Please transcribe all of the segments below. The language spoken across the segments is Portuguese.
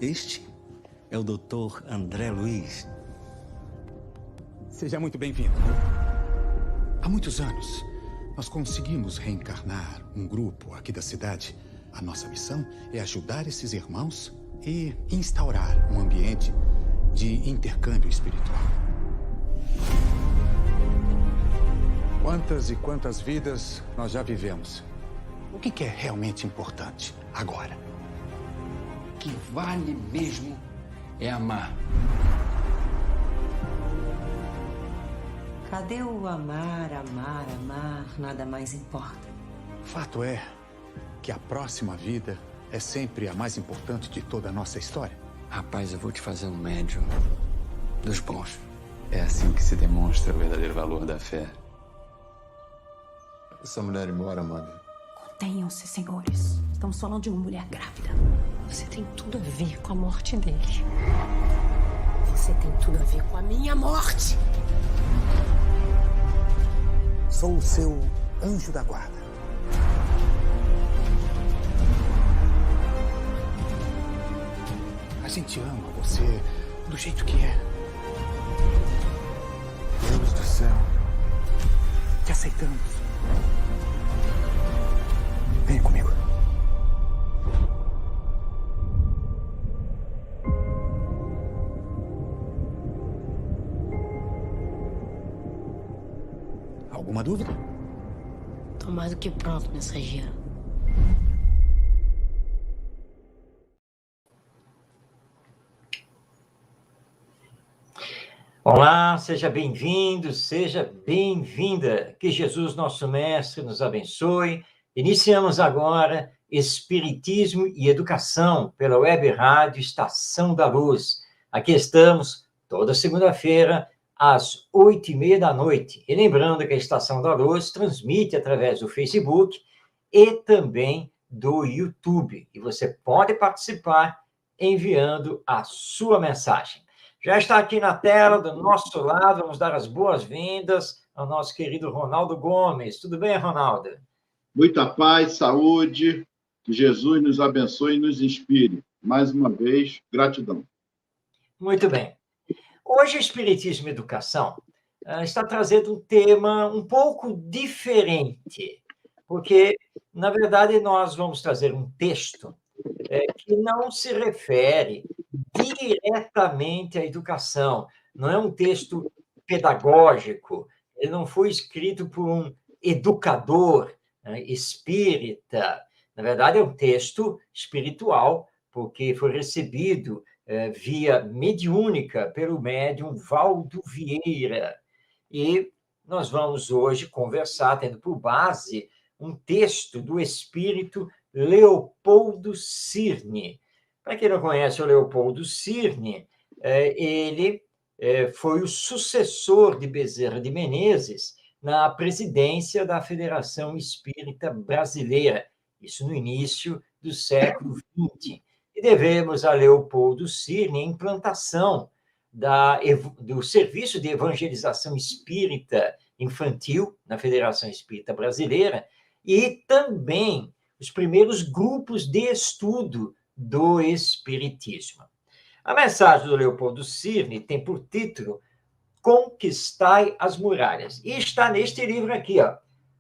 Este é o Dr. André Luiz. Seja muito bem-vindo. Há muitos anos, nós conseguimos reencarnar um grupo aqui da cidade. A nossa missão é ajudar esses irmãos e instaurar um ambiente de intercâmbio espiritual. Quantas e quantas vidas nós já vivemos? O que é realmente importante agora? O que vale mesmo é amar. Cadê o amar, amar, amar? Nada mais importa. Fato é que a próxima vida é sempre a mais importante de toda a nossa história. Rapaz, eu vou te fazer um médium dos bons. É assim que se demonstra o verdadeiro valor da fé. Essa mulher ir embora, mano. Contenham-se, senhores. Estamos falando de uma mulher grávida. Você tem tudo a ver com a morte dele. Você tem tudo a ver com a minha morte. Sou o seu anjo da guarda. A gente ama você do jeito que é. Deus do céu. Te aceitamos. Venha comigo. Alguma dúvida? Tô mais do que pronto, mensageiro. Olá, seja bem-vindo, seja bem-vinda. Que Jesus, nosso Mestre, nos abençoe. Iniciamos agora Espiritismo e Educação pela Web Rádio Estação da Luz. Aqui estamos toda segunda-feira, às 8h30 da noite. E lembrando que a Estação da Luz transmite através do Facebook e também do YouTube. E você pode participar enviando a sua mensagem. Já está aqui na tela, do nosso lado, vamos dar as boas-vindas ao nosso querido Ronaldo Gomes. Tudo bem, Ronaldo? Muita paz, saúde, que Jesus nos abençoe e nos inspire. Mais uma vez, gratidão. Muito bem. Hoje, o Espiritismo e Educação está trazendo um tema um pouco diferente, porque, na verdade, nós vamos trazer um texto que não se refere diretamente à educação. Não é um texto pedagógico, ele não foi escrito por um educador espírita. Na verdade, é um texto espiritual, porque foi recebido via mediúnica pelo médium Valdo Vieira. E nós vamos hoje conversar, tendo por base um texto do espírito Leopoldo Cirne. Para quem não conhece o Leopoldo Cirne, ele foi o sucessor de Bezerra de Menezes na presidência da Federação Espírita Brasileira, isso no início do século XX. E devemos a Leopoldo Cirne a implantação do Serviço de Evangelização Espírita Infantil na Federação Espírita Brasileira e também os primeiros grupos de estudo do Espiritismo. A mensagem do Leopoldo Cirne tem por título Conquistai as Muralhas. E está neste livro aqui, ó,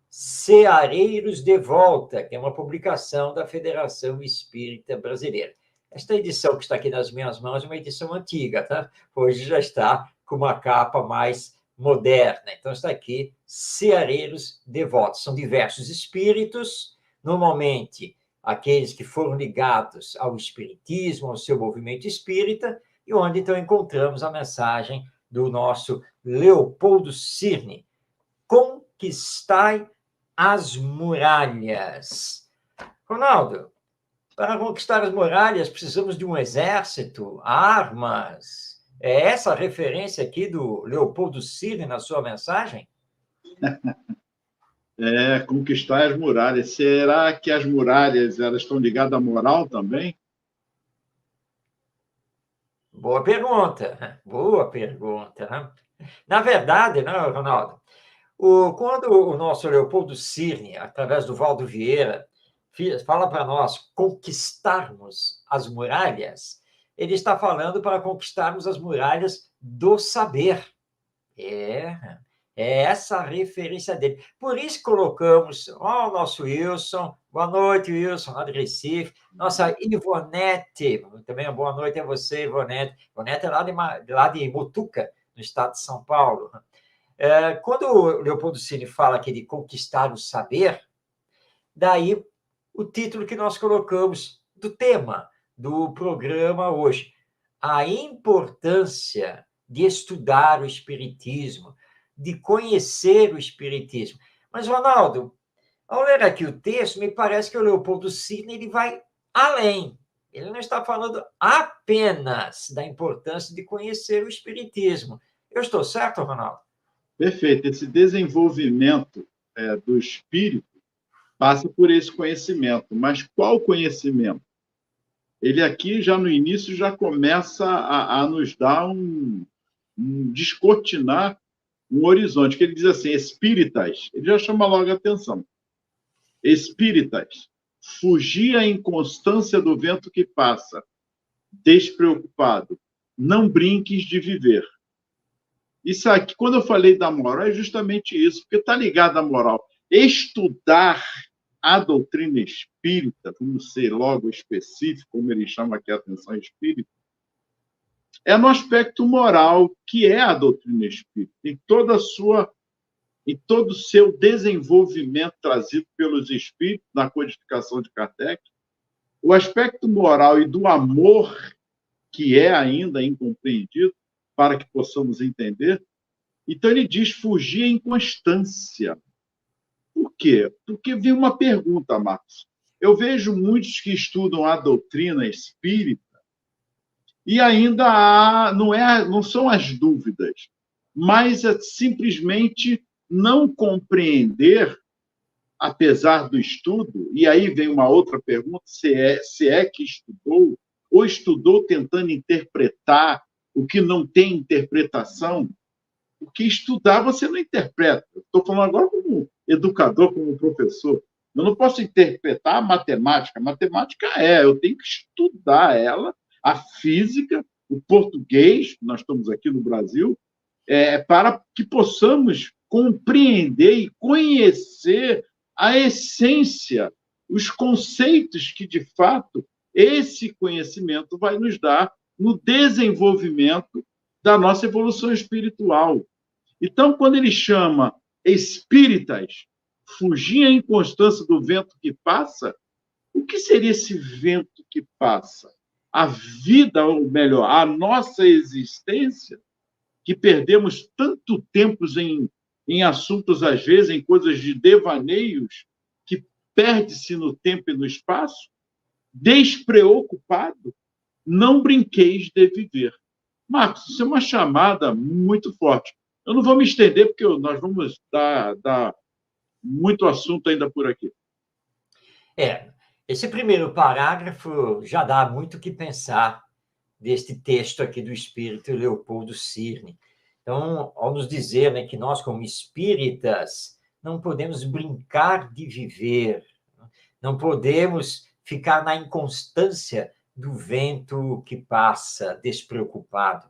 Ceareiros de Volta, que é uma publicação da Federação Espírita Brasileira. Esta edição que está aqui nas minhas mãos é uma edição antiga, tá? Hoje já está com uma capa mais moderna. Então está aqui, Ceareiros de Volta. São diversos espíritos, normalmente aqueles que foram ligados ao espiritismo, ao seu movimento espírita, e onde então encontramos a mensagem do nosso Leopoldo Cirne. Conquistai as muralhas. Ronaldo, para conquistar as muralhas precisamos de um exército, armas. É essa a referência aqui do Leopoldo Cirne na sua mensagem? Conquistar as muralhas. Será que as muralhas elas estão ligadas à moral também? Boa pergunta. Boa pergunta. Né? Na verdade, não, Ronaldo, quando o nosso Leopoldo Cirne, através do Valdo Vieira, fala para nós conquistarmos as muralhas, ele está falando para conquistarmos as muralhas do saber. É essa a referência dele. Por isso colocamos o nosso Wilson, boa noite, Wilson, lá de Recife, nossa Ivonete, também boa noite a você, Ivonete. Ivonete é lá de Mutuca, no estado de São Paulo. Quando o Leopoldo Cirne fala aqui de conquistar o saber, daí o título que nós colocamos do tema do programa hoje, a importância de estudar o Espiritismo, de conhecer o Espiritismo. Mas, Ronaldo, ao ler aqui o texto, me parece que o Leopoldo Cirne ele vai além. Ele não está falando apenas da importância de conhecer o Espiritismo. Eu estou certo, Ronaldo? Perfeito. Esse desenvolvimento do espírito passa por esse conhecimento. Mas qual conhecimento? Ele aqui, já no início, já começa a nos dar descortinar um horizonte, que ele diz assim, espíritas, ele já chama logo a atenção. Espíritas, fugia a inconstância do vento que passa, despreocupado, não brinques de viver. Isso aqui, quando eu falei da moral, é justamente isso, porque está ligado à moral. Estudar a doutrina espírita, vamos ser logo específico, como ele chama aqui a atenção espírita, é no aspecto moral, que é a doutrina espírita, em todo o seu desenvolvimento trazido pelos espíritos, na codificação de Kardec, o aspecto moral e do amor, que é ainda incompreendido, para que possamos entender. Então, ele diz fugir a inconstância. Por quê? Porque vem uma pergunta, Marcos. Eu vejo muitos que estudam a doutrina espírita e ainda não são as dúvidas, mas é simplesmente não compreender, apesar do estudo, e aí vem uma outra pergunta, se é que estudou, ou estudou tentando interpretar o que não tem interpretação, porque estudar você não interpreta. Estou falando agora como educador, como professor. Eu não posso interpretar a matemática. Matemática eu tenho que estudar ela, a física, o português, nós estamos aqui no Brasil, para que possamos compreender e conhecer a essência, os conceitos que, de fato, esse conhecimento vai nos dar no desenvolvimento da nossa evolução espiritual. Então, quando ele chama espíritas, fugir à inconstância do vento que passa, o que seria esse vento que passa? A vida, ou melhor, a nossa existência, que perdemos tanto tempo em assuntos, às vezes, em coisas de devaneios, que perde-se no tempo e no espaço, despreocupado, não brinqueis de viver. Marcos, isso é uma chamada muito forte. Eu não vou me estender, porque nós vamos dar muito assunto ainda por aqui. Esse primeiro parágrafo já dá muito o que pensar deste texto aqui do espírito Leopoldo Cirne. Então, ao nos dizer, né, que nós, como espíritas, não podemos brincar de viver, não podemos ficar na inconstância do vento que passa, despreocupado.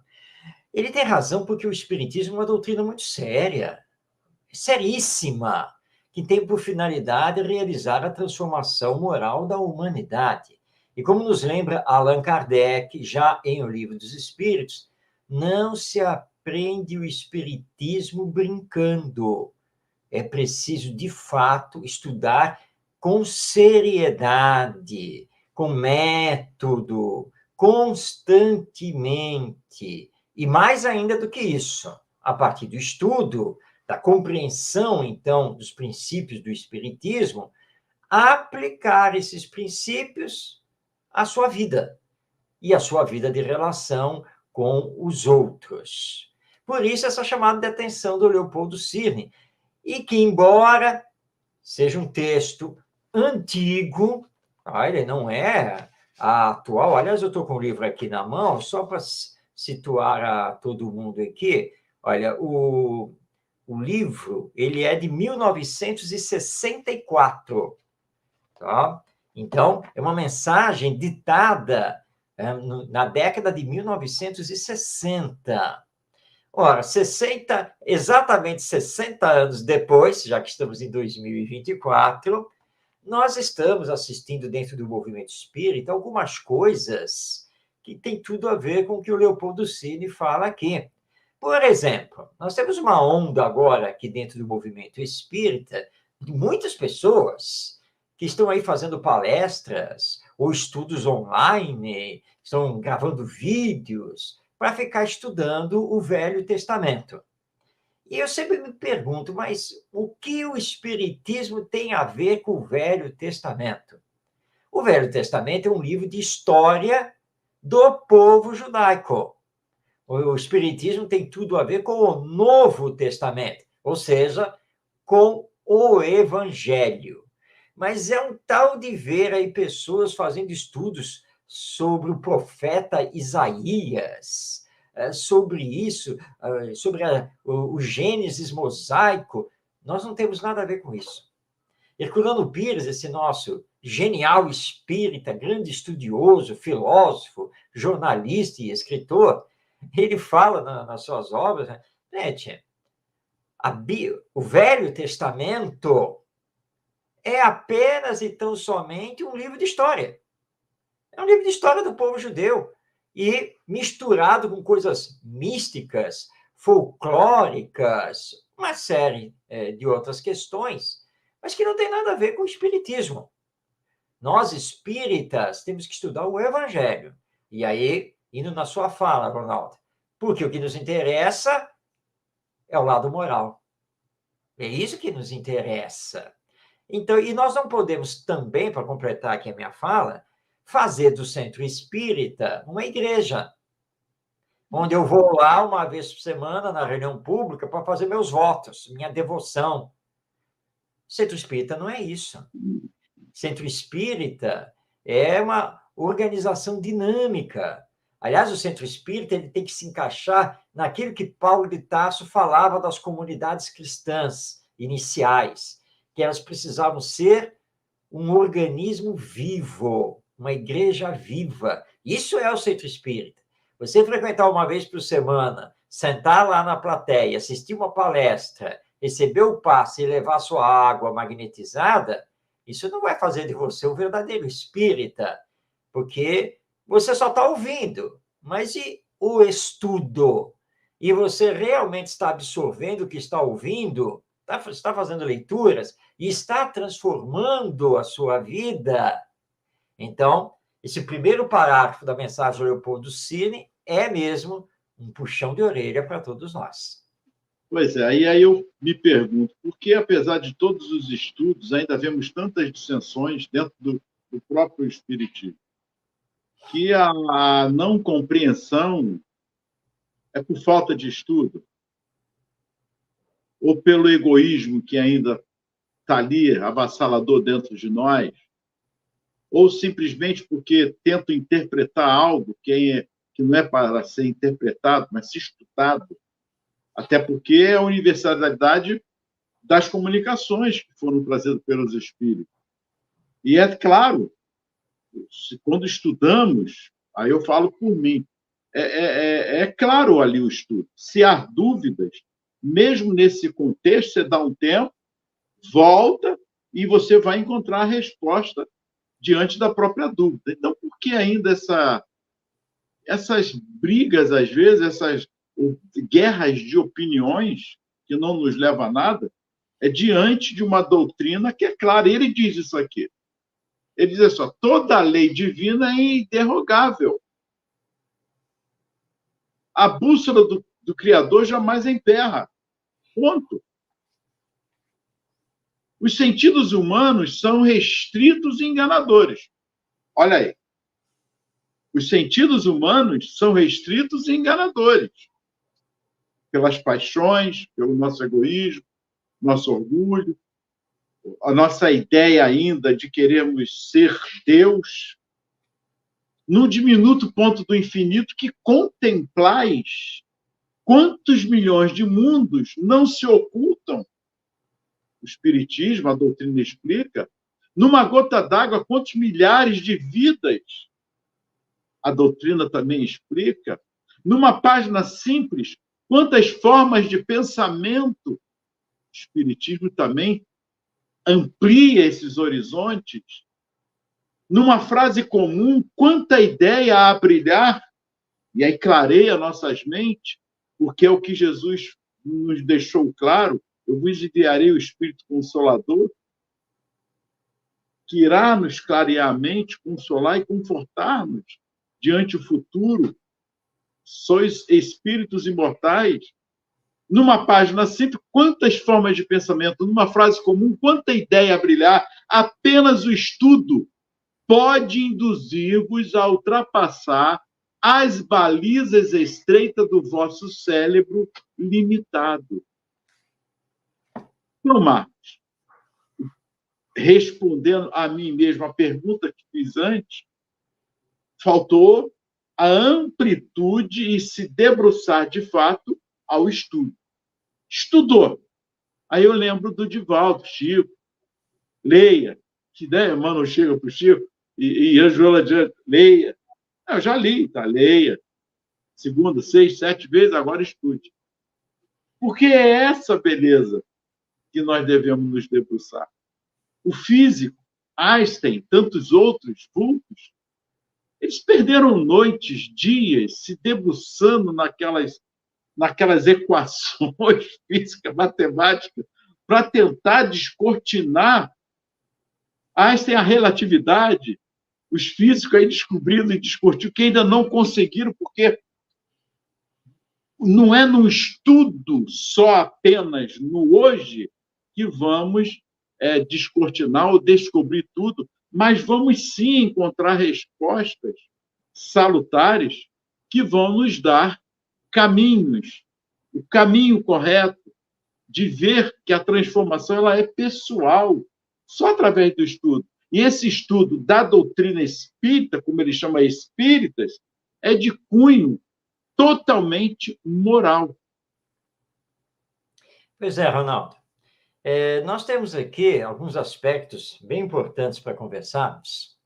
Ele tem razão, porque o espiritismo é uma doutrina muito séria, seríssima, que tem por finalidade realizar a transformação moral da humanidade. E como nos lembra Allan Kardec, já em O Livro dos Espíritos, não se aprende o espiritismo brincando. É preciso, de fato, estudar com seriedade, com método, constantemente. E mais ainda do que isso, a partir do estudo, da compreensão, então, dos princípios do espiritismo, aplicar esses princípios à sua vida e à sua vida de relação com os outros. Por isso, essa chamada de atenção do Leopoldo Cirne, e que, embora seja um texto antigo, ele não é atual. Aliás, eu estou com o livro aqui na mão, só para situar a todo mundo aqui. Olha, o livro, ele é de 1964, tá? Então, é uma mensagem ditada na década de 1960. Ora, exatamente 60 anos depois, já que estamos em 2024, nós estamos assistindo dentro do movimento espírita algumas coisas que têm tudo a ver com o que o Leopoldo Cini fala aqui. Por exemplo, nós temos uma onda agora aqui dentro do movimento espírita de muitas pessoas que estão aí fazendo palestras ou estudos online, estão gravando vídeos para ficar estudando o Velho Testamento. E eu sempre me pergunto, mas o que o Espiritismo tem a ver com o Velho Testamento? O Velho Testamento é um livro de história do povo judaico. O Espiritismo tem tudo a ver com o Novo Testamento, ou seja, com o Evangelho. Mas é um tal de ver aí pessoas fazendo estudos sobre o profeta Isaías, sobre isso, sobre o Gênesis mosaico. Nós não temos nada a ver com isso. Herculano Pires, esse nosso genial espírita, grande estudioso, filósofo, jornalista e escritor, ele fala nas suas obras, né, gente, o Velho Testamento é apenas e tão somente um livro de história. É um livro de história do povo judeu. E misturado com coisas místicas, folclóricas, uma série de outras questões, mas que não tem nada a ver com o espiritismo. Nós, espíritas, temos que estudar o Evangelho. E aí, indo na sua fala, Ronaldo, porque o que nos interessa é o lado moral. É isso que nos interessa. Então, e nós não podemos também, para completar aqui a minha fala, fazer do centro espírita uma igreja, onde eu vou lá uma vez por semana na reunião pública para fazer meus votos, minha devoção. Centro espírita não é isso. Centro espírita é uma organização dinâmica. Aliás, o centro espírita ele tem que se encaixar naquilo que Paulo de Tarso falava das comunidades cristãs iniciais, que elas precisavam ser um organismo vivo, uma igreja viva. Isso é o centro espírita. Você frequentar uma vez por semana, sentar lá na plateia, assistir uma palestra, receber o passe e levar sua água magnetizada, isso não vai fazer de você um verdadeiro espírita, porque você só está ouvindo. Mas e o estudo? E você realmente está absorvendo o que está ouvindo? Está fazendo leituras e está transformando a sua vida? Então, esse primeiro parágrafo da mensagem do Leopoldo Cini é mesmo um puxão de orelha para todos nós. Pois é, e aí eu me pergunto, por que, apesar de todos os estudos, ainda vemos tantas dissensões dentro do próprio Espiritismo? Que a não compreensão é por falta de estudo? Ou pelo egoísmo que ainda está ali, avassalador dentro de nós? Ou simplesmente porque tento interpretar algo que não é para ser interpretado, mas ser estudado? Até porque é a universalidade das comunicações que foram trazidas pelos espíritos. E é claro, quando estudamos, aí eu falo por mim, é claro ali o estudo. Se há dúvidas, mesmo nesse contexto, você dá um tempo, volta e você vai encontrar a resposta diante da própria dúvida. Então, por que ainda essas brigas, às vezes, essas guerras de opiniões que não nos levam a nada, é diante de uma doutrina que é clara? Ele diz isso aqui. Ele diz assim, toda a lei divina é interrogável. A bússola do Criador jamais emperra. Ponto. Os sentidos humanos são restritos e enganadores. Olha aí. Os sentidos humanos são restritos e enganadores. Pelas paixões, pelo nosso egoísmo, nosso orgulho, a nossa ideia ainda de querermos ser Deus, no diminuto ponto do infinito que contemplais quantos milhões de mundos não se ocultam. O Espiritismo, a doutrina explica, numa gota d'água, quantos milhares de vidas a doutrina também explica, numa página simples, quantas formas de pensamento. O Espiritismo também amplia esses horizontes. Numa frase comum, quanta ideia há a brilhar, e aí clareia nossas mentes, porque é o que Jesus nos deixou claro: eu vos enviarei o Espírito Consolador, que irá nos clarear a mente, consolar e confortar-nos diante do futuro. Sois espíritos imortais. Numa página simples, quantas formas de pensamento, numa frase comum, quanta ideia a brilhar. Apenas o estudo pode induzir-vos a ultrapassar as balizas estreitas do vosso cérebro limitado. Então, Marcos, respondendo a mim mesmo a pergunta que fiz antes, faltou a amplitude e se debruçar, de fato, ao estudo. Estudou. Aí eu lembro do Divaldo, Chico, leia, que né, mano chega para o Chico, e a Joela diz, leia. Eu já li, tá? Leia. Segunda, 6, 7 vezes, agora estude. Porque é essa beleza que nós devemos nos debruçar. O físico, Einstein, tantos outros vultos, eles perderam noites, dias, se debruçando naquelas equações físicas, matemáticas, para tentar descortinar. Einstein, a relatividade, os físicos aí descobrindo e descortindo, que ainda não conseguiram, porque não é no estudo só apenas no hoje que vamos descortinar ou descobrir tudo, mas vamos sim encontrar respostas salutares que vão nos dar caminhos, o caminho correto de ver que a transformação ela é pessoal, só através do estudo. E esse estudo da doutrina espírita, como ele chama espíritas, é de cunho totalmente moral. Pois é, Ronaldo. Nós temos aqui alguns aspectos bem importantes para conversarmos.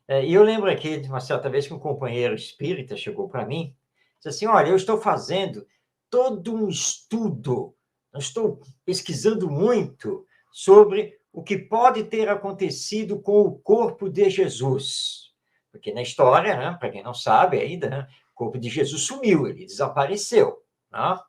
E eu lembro aqui de uma certa vez que um companheiro espírita chegou para mim e disse assim, olha, eu estou fazendo todo um estudo, eu estou pesquisando muito sobre o que pode ter acontecido com o corpo de Jesus. Porque na história, né, para quem não sabe ainda, né, o corpo de Jesus sumiu, ele desapareceu. Né?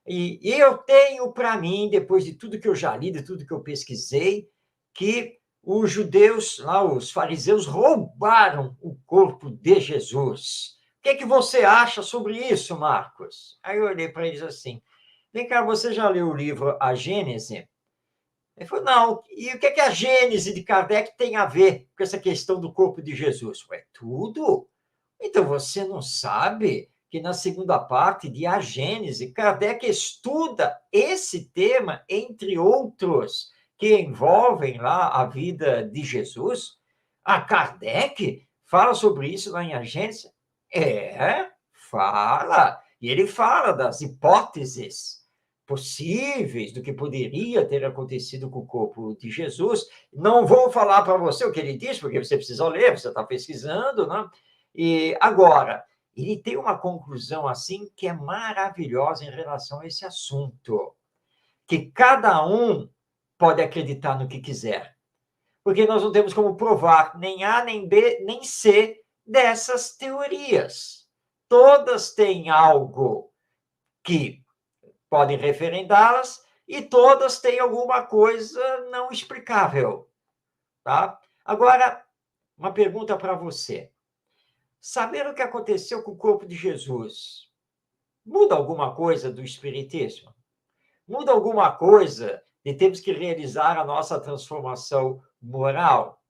E eu tenho para mim, depois de tudo que eu já li, de tudo que eu pesquisei, que os judeus, lá, os fariseus, roubaram o corpo de Jesus. O que é que você acha sobre isso, Marcos? Aí eu olhei para eles assim, vem cá, você já leu o livro A Gênese? Ele falou, não. E o que é que a Gênese de Kardec tem a ver com essa questão do corpo de Jesus? Ué, tudo? Então você não sabe que na segunda parte de A Gênese, Kardec estuda esse tema, entre outros, que envolvem lá a vida de Jesus? A Kardec fala sobre isso lá em A Gênese? Fala. E ele fala das hipóteses possíveis do que poderia ter acontecido com o corpo de Jesus. Não vou falar para você o que ele diz, porque você precisa ler, você está pesquisando, né? E agora, ele tem uma conclusão assim que é maravilhosa em relação a esse assunto, que cada um pode acreditar no que quiser, porque nós não temos como provar nem A, nem B, nem C dessas teorias. Todas têm algo que podem referendá-las, e todas têm alguma coisa não explicável. Tá? Agora, uma pergunta para você. Saber o que aconteceu com o corpo de Jesus muda alguma coisa do espiritismo? Muda alguma coisa de termos que realizar a nossa transformação moral?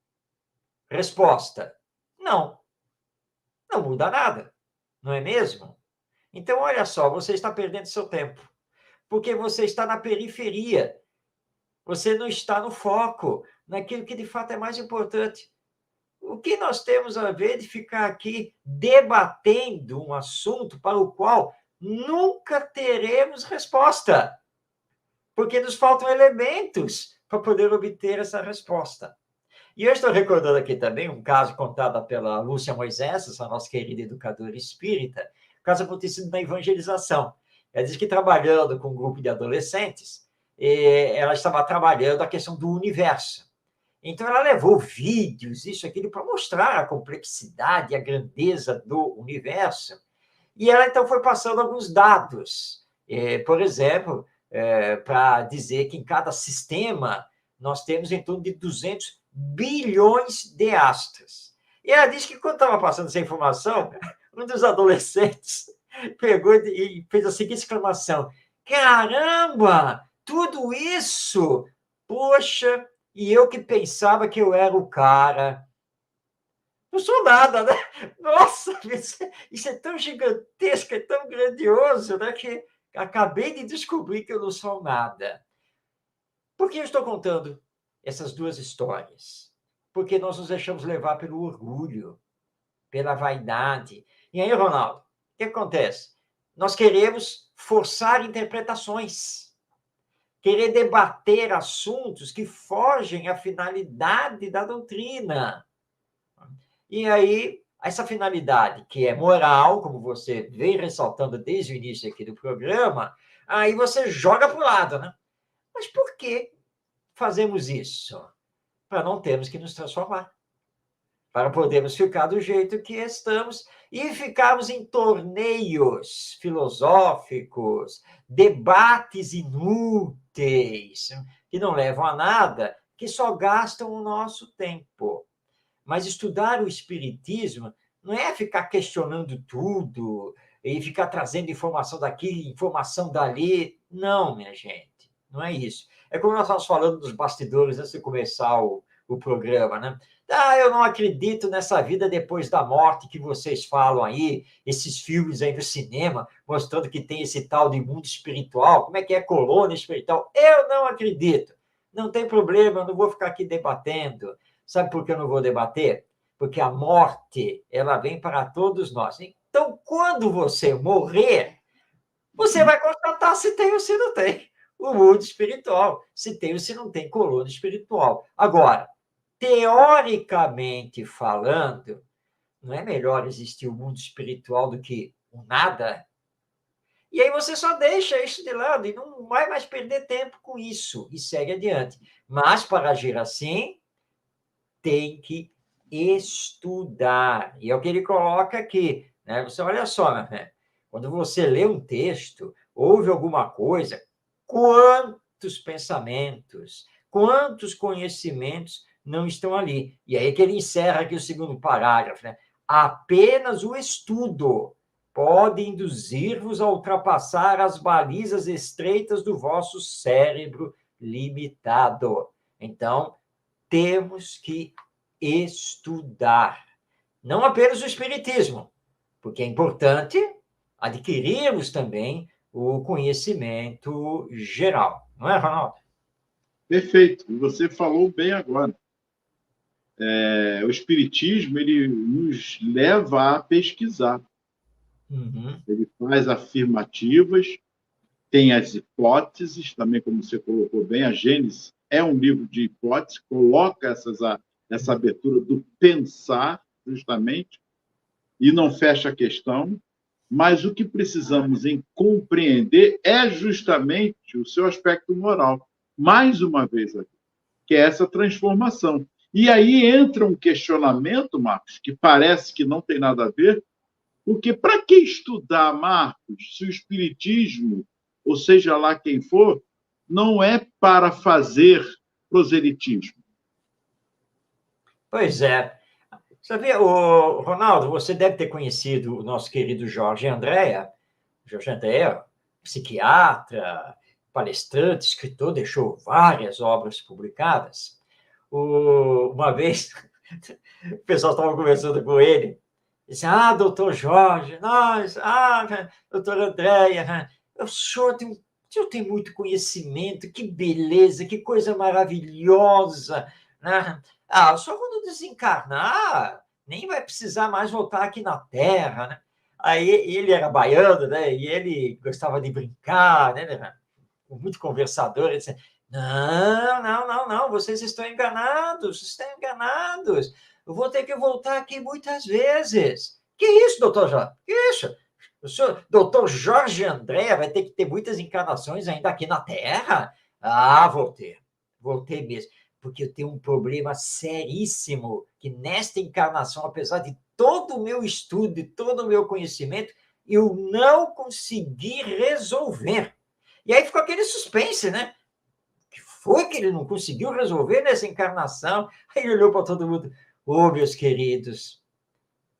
Resposta: não. Não muda nada, não é mesmo? Então, olha só, você está perdendo seu tempo, porque você está na periferia, você não está no foco, naquilo que de fato é mais importante. O que nós temos a ver de ficar aqui debatendo um assunto para o qual nunca teremos resposta, porque nos faltam elementos para poder obter essa resposta. E eu estou recordando aqui também um caso contado pela Lúcia Moisés, essa nossa querida educadora espírita, caso acontecido na evangelização. Ela diz que trabalhando com um grupo de adolescentes, ela estava trabalhando a questão do universo. Então, ela levou vídeos, isso, aquilo, para mostrar a complexidade, a grandeza do universo. E ela, então, foi passando alguns dados. Por exemplo, para dizer que em cada sistema nós temos em torno de 200 bilhões de astros. E ela disse que, quando estava passando essa informação, um dos adolescentes pegou e fez a seguinte exclamação: caramba, tudo isso? Poxa, e eu que pensava que eu era o cara. Não sou nada, né? Nossa, isso é tão gigantesco, é tão grandioso, né? Que acabei de descobrir que eu não sou nada. Por que eu estou contando essas duas histórias? Porque nós nos deixamos levar pelo orgulho, pela vaidade. E aí, Ronaldo, o que acontece? Nós queremos forçar interpretações, querer debater assuntos que fogem à finalidade da doutrina. E aí, essa finalidade, que é moral, como você vem ressaltando desde o início aqui do programa, aí você joga para o lado, né? Mas por que fazemos isso? Para não termos que nos transformar, para podermos ficar do jeito que estamos e ficarmos em torneios filosóficos, debates inúteis, que não levam a nada, que só gastam o nosso tempo. Mas estudar o Espiritismo não é ficar questionando tudo e ficar trazendo informação daqui, informação dali. Não, minha gente, não é isso. É como nós estávamos falando dos bastidores antes de começar o programa, né? Eu não acredito nessa vida depois da morte que vocês falam aí, esses filmes aí no cinema, mostrando que tem esse tal de mundo espiritual, como é que é colônia espiritual. Eu não acredito. Não tem problema, eu não vou ficar aqui debatendo. Sabe por que eu não vou debater? Porque a morte, ela vem para todos nós. Então, quando você morrer, você vai constatar se tem ou se não tem o mundo espiritual, se tem ou se não tem colônia espiritual. Agora, teoricamente falando, não é melhor existir o mundo espiritual do que o nada? E aí você só deixa isso de lado e não vai mais perder tempo com isso e segue adiante. Mas, para agir assim, tem que estudar. E é o que ele coloca aqui, né? Você olha só, né? Quando você lê um texto, ouve alguma coisa, quantos pensamentos, quantos conhecimentos não estão ali. E aí que ele encerra aqui o segundo parágrafo, né? Apenas o estudo pode induzir-vos a ultrapassar as balizas estreitas do vosso cérebro limitado. Então, temos que estudar. Não apenas o Espiritismo, porque é importante adquirirmos também o conhecimento geral. Não é, Ronaldo? Perfeito. Você falou bem agora. O Espiritismo, ele nos leva a pesquisar. Uhum. Ele faz afirmativas, tem as hipóteses, também como você colocou bem, a Gênesis é um livro de hipóteses, coloca essa abertura do pensar, justamente, e não fecha a questão, mas o que precisamos em compreender é justamente o seu aspecto moral, mais uma vez aqui, que é essa transformação. E aí entra um questionamento, Marcos, que parece que não tem nada a ver, porque para que estudar, Marcos, se o Espiritismo, ou seja lá quem for, não é para fazer proselitismo? Pois é. Sabia, Ronaldo, você deve ter conhecido o nosso querido Jorge Andréa, psiquiatra, palestrante, escritor, deixou várias obras publicadas. Uma vez, o pessoal estava conversando com ele, disse: doutor Jorge, doutor Andréa, o senhor tem muito conhecimento, que beleza, que coisa maravilhosa, né? O senhor, quando desencarnar, nem vai precisar mais voltar aqui na Terra, né? Aí ele era baiano, né? E ele gostava de brincar, né? Ele era muito conversador. Ele disse: Não, não, não, não, vocês estão enganados, Eu vou ter que voltar aqui muitas vezes. Que isso, doutor Jorge? Que isso? O senhor, doutor Jorge André, vai ter que ter muitas encarnações ainda aqui na Terra? Ah, vou ter mesmo, porque eu tenho um problema seríssimo, que nesta encarnação, apesar de todo o meu estudo e todo o meu conhecimento, eu não consegui resolver. E aí ficou aquele suspense, né? O que foi que ele não conseguiu resolver nessa encarnação? Aí ele olhou para todo mundo. Meus queridos,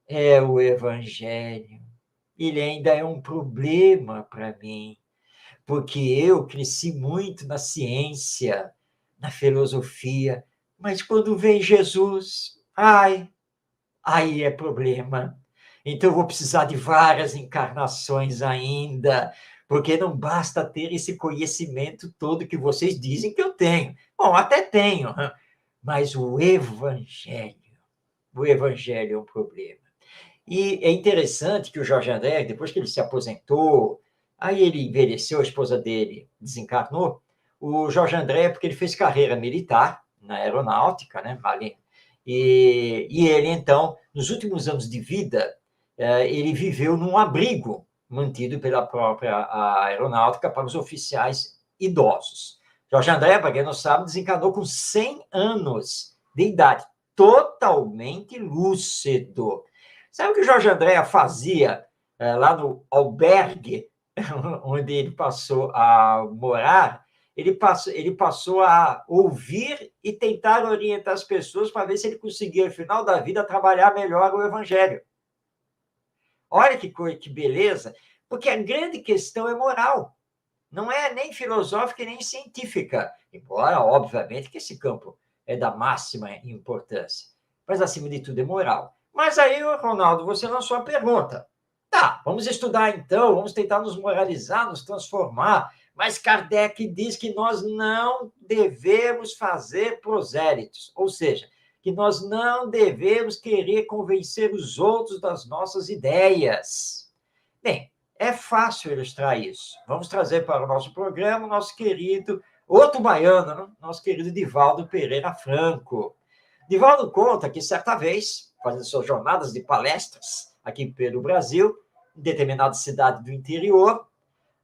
é o Evangelho. Ele ainda é um problema para mim, porque eu cresci muito na ciência, na filosofia, mas quando vem Jesus, aí é problema. Então eu vou precisar de várias encarnações ainda, porque não basta ter esse conhecimento todo que vocês dizem que eu tenho. Bom, até tenho, mas o Evangelho é um problema. E é interessante que o Jorge André, depois que ele se aposentou, aí ele envelheceu, a esposa dele desencarnou, o Jorge André, porque ele fez carreira militar na aeronáutica, né, e ele, então, nos últimos anos de vida, ele viveu num abrigo mantido pela própria aeronáutica para os oficiais idosos. Jorge André, para quem não sabe, desencarnou com 100 anos de idade, totalmente lúcido. Sabe o que o Jorge André fazia lá no albergue, onde ele passou a morar? Ele passou a ouvir e tentar orientar as pessoas para ver se ele conseguia, no final da vida, trabalhar melhor o Evangelho. Olha que beleza, porque a grande questão é moral. Não é nem filosófica e nem científica, embora, obviamente, que esse campo é da máxima importância. Mas, acima de tudo, é moral. Mas aí, Ronaldo, você lançou a pergunta. Tá, vamos estudar então, vamos tentar nos moralizar, nos transformar. Mas Kardec diz que nós não devemos fazer prosélitos, ou seja, que nós não devemos querer convencer os outros das nossas ideias. Bem, é fácil ilustrar isso. Vamos trazer para o nosso programa o nosso querido, outro baiano, né? Nosso querido Divaldo Pereira Franco. Divaldo conta que, certa vez, fazendo suas jornadas de palestras aqui pelo Brasil, em determinada cidade do interior,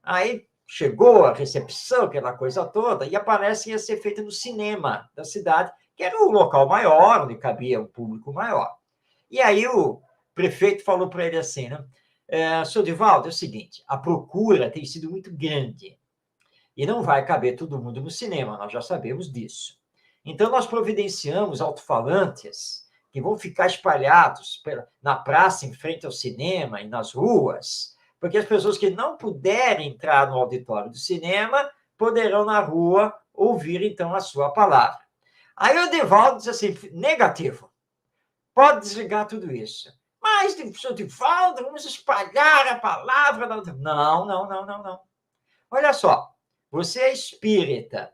aí chegou a recepção, aquela coisa toda, e aparece que ia ser feita no cinema da cidade, que era um local maior, onde cabia um público maior. E aí o prefeito falou para ele assim, né? Senhor Divaldo, é o seguinte, a procura tem sido muito grande e não vai caber todo mundo no cinema, nós já sabemos disso. Então, nós providenciamos alto-falantes que vão ficar espalhados na praça, em frente ao cinema e nas ruas, porque as pessoas que não puderem entrar no auditório do cinema poderão, na rua, ouvir, então, a sua palavra. Aí o Divaldo diz assim, negativo, pode desligar tudo isso. Mas, senhor Divaldo, vamos espalhar a palavra. Não. Olha só, você é espírita.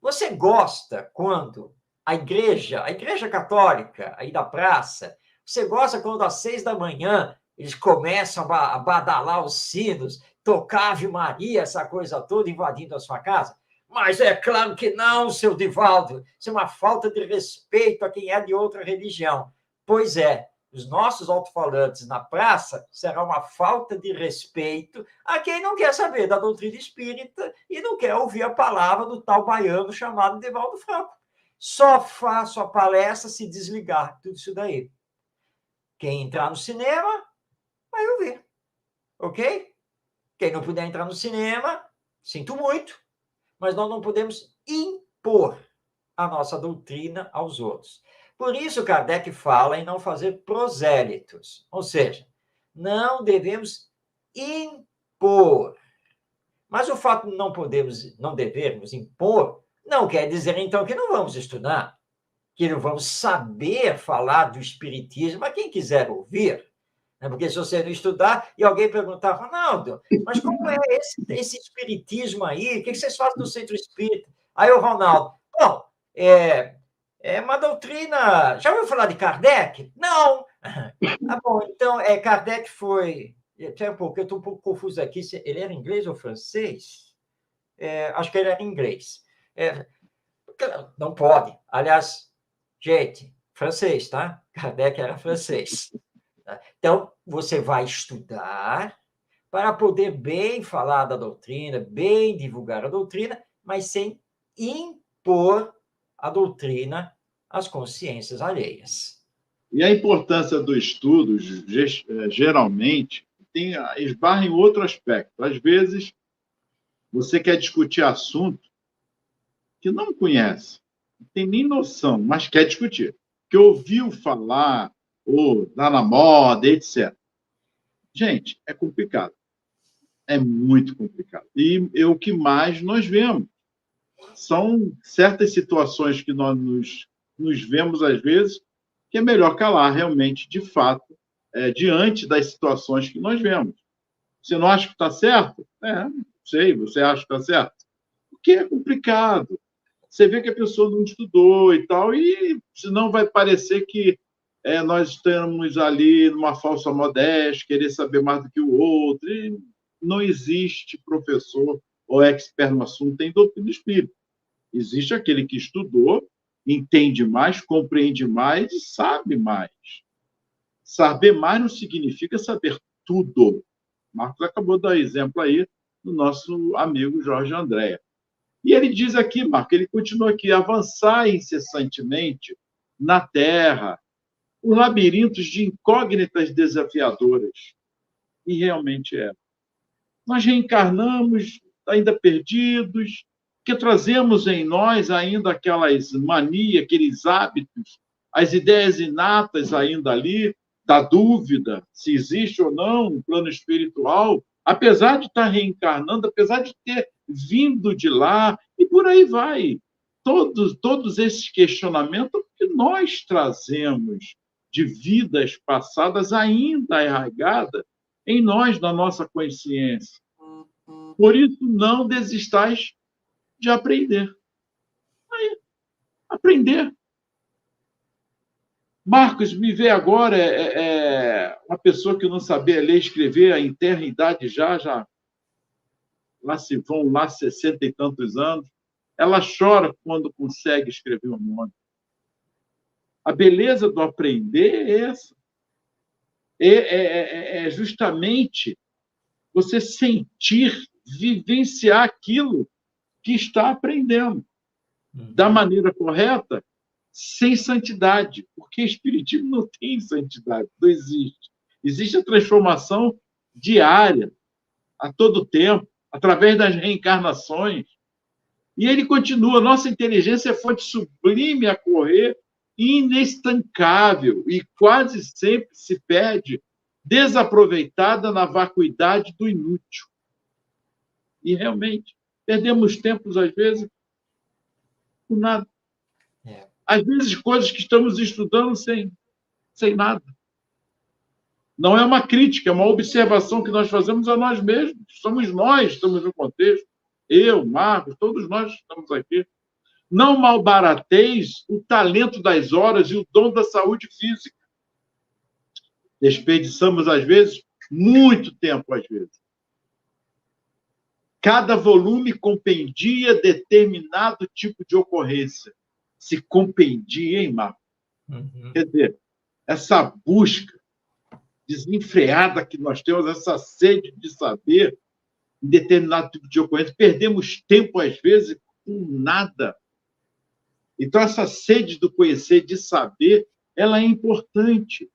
Você gosta quando a igreja católica, aí da praça, você gosta quando às 6 da manhã eles começam a badalar os sinos, tocar Ave Maria, essa coisa toda, invadindo a sua casa? Mas é claro que não, seu Divaldo. Isso é uma falta de respeito a quem é de outra religião. Pois é, os nossos alto-falantes na praça será uma falta de respeito a quem não quer saber da doutrina espírita e não quer ouvir a palavra do tal baiano chamado Divaldo Franco. Só faço a palestra se desligar tudo isso daí. Quem entrar no cinema, vai ouvir. Ok? Quem não puder entrar no cinema, sinto muito, mas nós não podemos impor a nossa doutrina aos outros. Por isso, Kardec fala em não fazer prosélitos, ou seja, não devemos impor. Mas o fato de não devermos impor, não quer dizer, então, que não vamos estudar, que não vamos saber falar do espiritismo a quem quiser ouvir. Porque se você não estudar e alguém perguntar, Ronaldo, mas como é esse espiritismo aí? O que vocês fazem do centro espírita? Aí o Ronaldo, bom, é uma doutrina... Já ouviu falar de Kardec? Não! Bom, então, Kardec foi... Espera um pouco, eu estou um pouco confuso aqui. Ele era inglês ou francês? Acho que ele era inglês. Não pode. Aliás, gente, francês, tá? Kardec era francês. Então, você vai estudar para poder bem falar da doutrina, bem divulgar a doutrina, mas sem impor a doutrina às consciências alheias. E a importância do estudo, geralmente, esbarra em outro aspecto. Às vezes, você quer discutir assunto que não conhece, não tem nem noção, mas quer discutir, que ouviu falar, ou está na moda, etc. Gente, é complicado. É muito complicado. E é o que mais nós vemos. São certas situações que nós nos vemos, às vezes, que é melhor calar realmente, de fato, diante das situações que nós vemos. Você não acha que está certo? Não sei, você acha que está certo? Porque é complicado. Você vê que a pessoa não estudou e tal, e senão vai parecer que nós estamos ali numa falsa modéstia, querer saber mais do que o outro. E não existe professor ou expert no assunto em doutrina espírita. Existe aquele que estudou, entende mais, compreende mais e sabe mais. Saber mais não significa saber tudo. Marcos acabou de dar exemplo aí do nosso amigo Jorge Andréa. E ele diz aqui, Marcos, ele continua aqui, avançar incessantemente na Terra, os labirintos de incógnitas desafiadoras. E realmente é. Nós reencarnamos ainda perdidos, que trazemos em nós ainda aquelas manias, aqueles hábitos, as ideias inatas ainda ali, da dúvida se existe ou não um plano espiritual, apesar de estar reencarnando, apesar de ter vindo de lá, e por aí vai. Todos esses questionamentos que nós trazemos de vidas passadas ainda arraigadas em nós, na nossa consciência. Por isso, não desistais de aprender. Aprender. Marcos, me vê agora uma pessoa que não sabia ler e escrever, a enterra idade já lá se vão 60 e tantos anos, ela chora quando consegue escrever um nome. A beleza do aprender é essa. É justamente você sentir, vivenciar aquilo que está aprendendo da maneira correta, sem santidade, porque espiritismo não tem santidade, não existe. Existe a transformação diária, a todo tempo, através das reencarnações. E ele continua, nossa inteligência é fonte sublime a correr, inestancável, e quase sempre se perde, desaproveitada na vacuidade do inútil. E realmente, perdemos tempos, às vezes, por nada. Às vezes, coisas que estamos estudando sem nada. Não é uma crítica, é uma observação que nós fazemos a nós mesmos. Somos nós, estamos no contexto. Eu, Marcos, todos nós estamos aqui. Não malbarateis o talento das horas e o dom da saúde física. Desperdiçamos, às vezes, muito tempo, às vezes. Cada volume compendia determinado tipo de ocorrência. Se compendia, hein, Marcos? Quer dizer, essa busca desenfreada que nós temos, essa sede de saber em determinado tipo de ocorrência, perdemos tempo, às vezes, com nada. Então, essa sede do conhecer, de saber, ela é importante.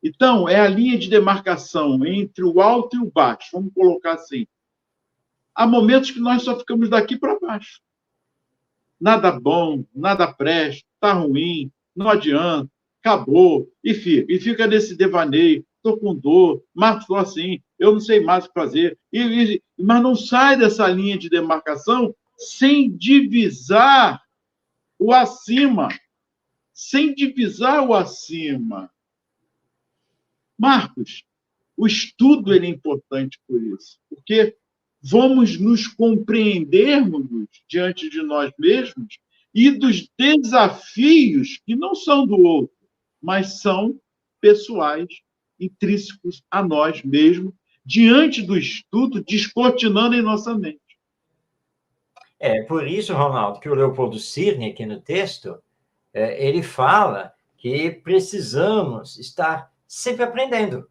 Então, é a linha de demarcação entre o alto e o baixo, vamos colocar assim. Há momentos que nós só ficamos daqui para baixo. Nada bom, nada presta, está ruim, não adianta, acabou, e fica nesse devaneio, estou com dor, mas estou assim, eu não sei mais o que fazer. Mas não sai dessa linha de demarcação sem divisar o acima. Sem divisar o acima. Marcos, o estudo ele é importante por isso, porque vamos nos compreendermos diante de nós mesmos e dos desafios que não são do outro, mas são pessoais, intrínsecos a nós mesmos, diante do estudo, descortinando em nossa mente. É por isso, Ronaldo, que o Leopoldo Cirne, aqui no texto, ele fala que precisamos estar sempre aprendendo.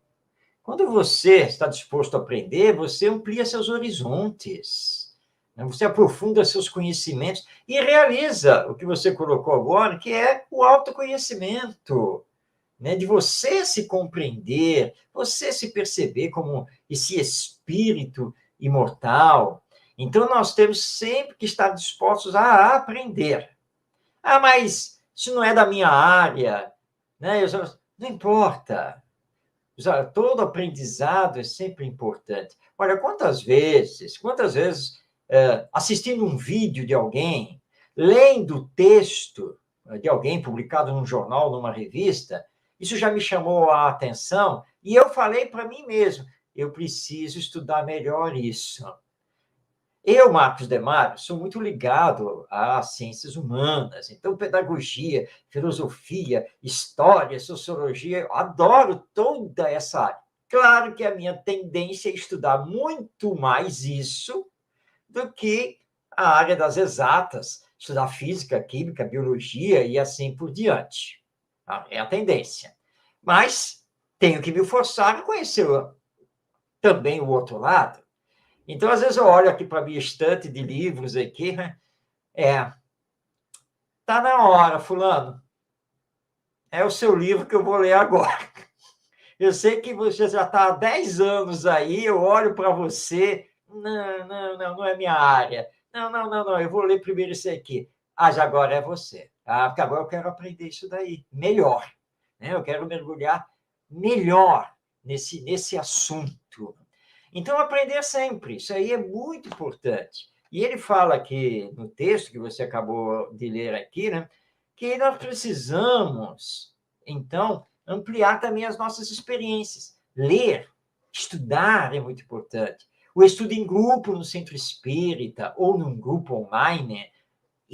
Quando você está disposto a aprender, você amplia seus horizontes, né? Você aprofunda seus conhecimentos e realiza o que você colocou agora, que é o autoconhecimento, né? De você se compreender, você se perceber como esse espírito imortal. Então, nós temos sempre que estar dispostos a aprender. Ah, mas isso não é da minha área, né? Não importa. Todo aprendizado é sempre importante. Olha, quantas vezes, assistindo um vídeo de alguém, lendo o texto de alguém publicado num jornal, numa revista, isso já me chamou a atenção e eu falei para mim mesmo, eu preciso estudar melhor isso. Eu, Marcos Demário, sou muito ligado às ciências humanas, então pedagogia, filosofia, história, sociologia, eu adoro toda essa área. Claro que a minha tendência é estudar muito mais isso do que a área das exatas, estudar física, química, biologia e assim por diante. É a tendência. Mas tenho que me forçar a conhecer também o outro lado. Então, às vezes, eu olho aqui para a minha estante de livros aqui, né? Tá na hora, fulano. É o seu livro que eu vou ler agora. Eu sei que você já está há 10 anos aí, eu olho para você, não é minha área. Não, eu vou ler primeiro esse aqui. Já agora é você. Porque agora eu quero aprender isso daí, melhor. Né? Eu quero mergulhar melhor nesse assunto. Então, aprender sempre, isso aí é muito importante. E ele fala aqui no texto que você acabou de ler aqui, né, que nós precisamos, então, ampliar também as nossas experiências. Ler, estudar é muito importante. O estudo em grupo no centro espírita ou num grupo online